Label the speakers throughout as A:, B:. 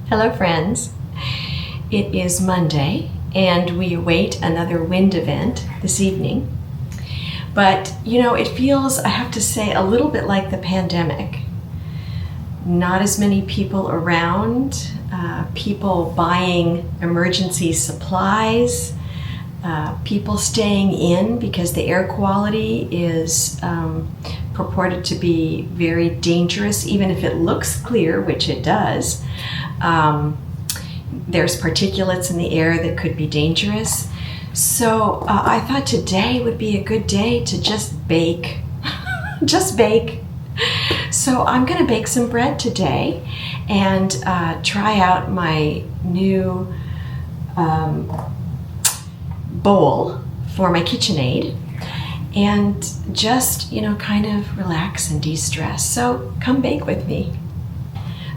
A: Hello friends. It is Monday and we await another wind event this evening. But you know, it feels, I have to say, a little bit like the pandemic. Not as many people around, people buying emergency supplies, people staying in because the air quality is purported to be very dangerous, even if it looks clear, which it does. There's particulates in the air that could be dangerous. So I thought today would be a good day to just bake. Just bake. So I'm going to bake some bread today and try out my new bowl for my KitchenAid and just, you know, kind of relax and de-stress. So come bake with me.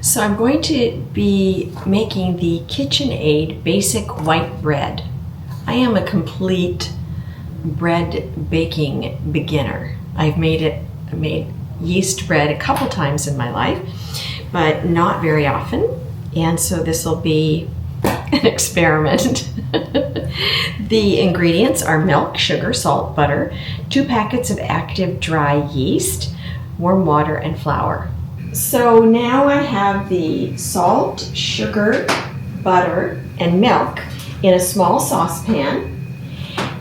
A: So I'm going to be making the KitchenAid basic white bread. I am a complete bread baking beginner. I've made yeast bread a couple times in my life, but not very often. And so this will be an experiment. The ingredients are milk, sugar, salt, butter, 2 packets of active dry yeast, warm water, and flour. So now I have the salt, sugar, butter, and milk in a small saucepan,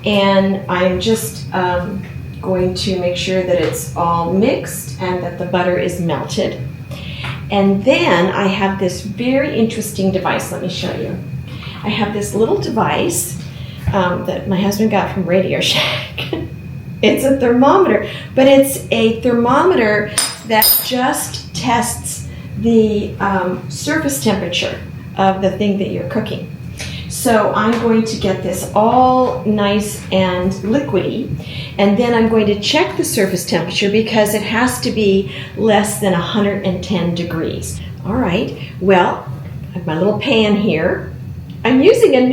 A: and I'm just going to make sure that it's all mixed and that the butter is melted. And then I have this very interesting device. Let me show you. I have this little device that my husband got from Radio Shack. It's a thermometer, but it's a thermometer that just tests the surface temperature of the thing that you're cooking. So I'm going to get this all nice and liquidy, and then I'm going to check the surface temperature because it has to be less than 110 degrees. All right, well, I have my little pan here. I'm using a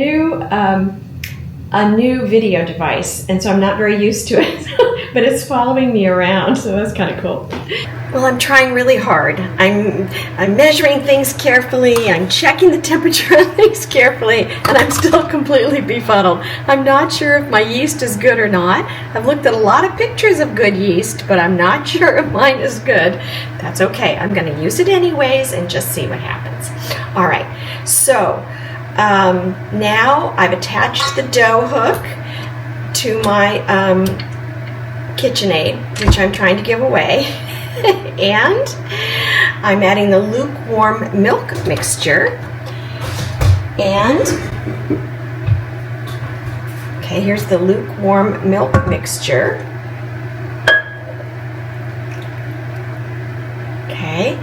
A: new video device, and so I'm not very used to it, but it's following me around, so that's kind of cool. Well, I'm trying really hard. I'm measuring things carefully, I'm checking the temperature of things carefully, and I'm still completely befuddled. I'm not sure if my yeast is good or not. I've looked at a lot of pictures of good yeast, but I'm not sure if mine is good. That's okay. I'm going to use it anyways and just see what happens. All right, so now I've attached the dough hook to my KitchenAid, which I'm trying to give away, and I'm adding the lukewarm milk mixture, and okay, here's the lukewarm milk mixture. Okay,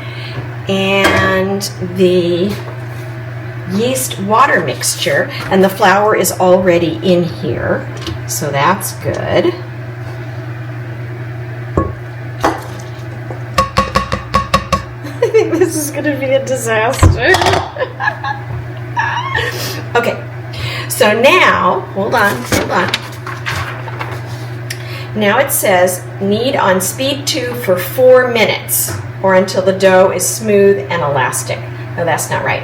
A: and the yeast water mixture, and the flour is already in here, so that's good. I think this is going to be a disaster. Okay, so now, hold on. Now it says knead on speed 2 for 4 minutes, or until the dough is smooth and elastic. No, that's not right.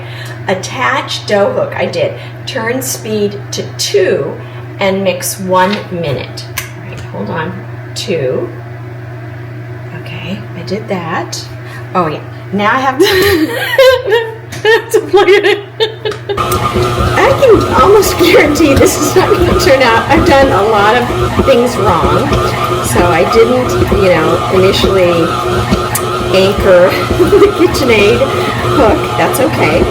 A: Attach dough hook, I did. Turn speed to 2 and mix 1 minute. All right, hold on. 2. Okay, I did that. Oh yeah, now I have to plug it in. I can almost guarantee this is not going to turn out. I've done a lot of things wrong. So I didn't, you know, initially anchor the KitchenAid hook. That's okay.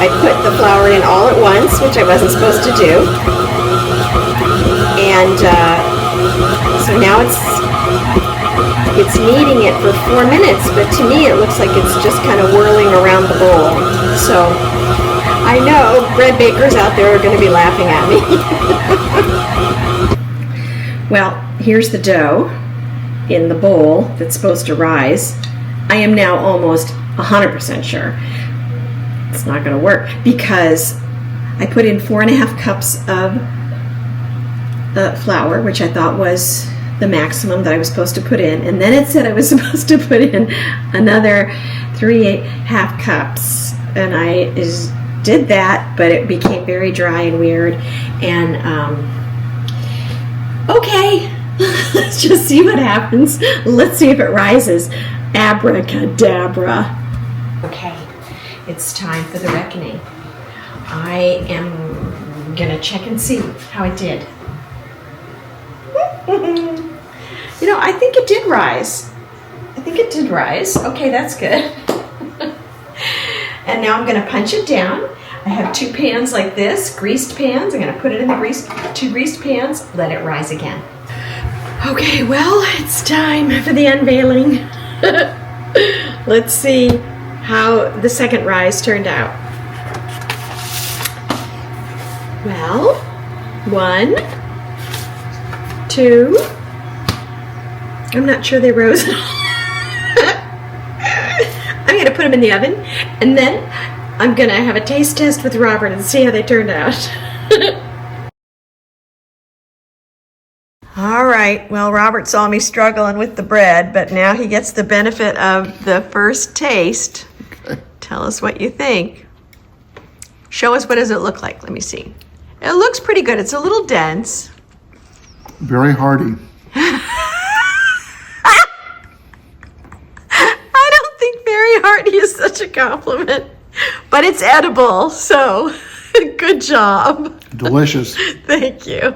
A: I put the flour in all at once, which I wasn't supposed to do. And so now it's kneading it for 4 minutes, but to me it looks like it's just kind of whirling around the bowl. So I know bread bakers out there are going to be laughing at me. Well, here's the dough in the bowl that's supposed to rise. I am now almost 100% sure it's not going to work because I put in 4.5 cups of flour, which I thought was the maximum that I was supposed to put in, and then it said I was supposed to put in another 3.5 cups, and I did that, but it became very dry and weird. And okay, let's just see what happens. Let's see if it rises. Abracadabra. Okay, it's time for the reckoning. I am gonna check and see how it did. You know, I think it did rise. I think it did rise. Okay, that's good. And now I'm gonna punch it down. I have 2 pans like this, greased pans. I'm gonna put it in the 2 greased pans, let it rise again. Okay, well, it's time for the unveiling. Let's see how the second rise turned out. Well, 1, 2, I'm not sure they rose. I'm gonna put them in the oven, and then I'm gonna have a taste test with Robert and see how they turned out. All right, well, Robert saw me struggling with the bread, but now he gets the benefit of the first taste. Tell us what you think. Show us, what does it look like? Let me see. It looks pretty good. It's a little dense.
B: Very hearty.
A: I don't think very hearty is such a compliment, but it's edible, so good job.
B: Delicious.
A: Thank you.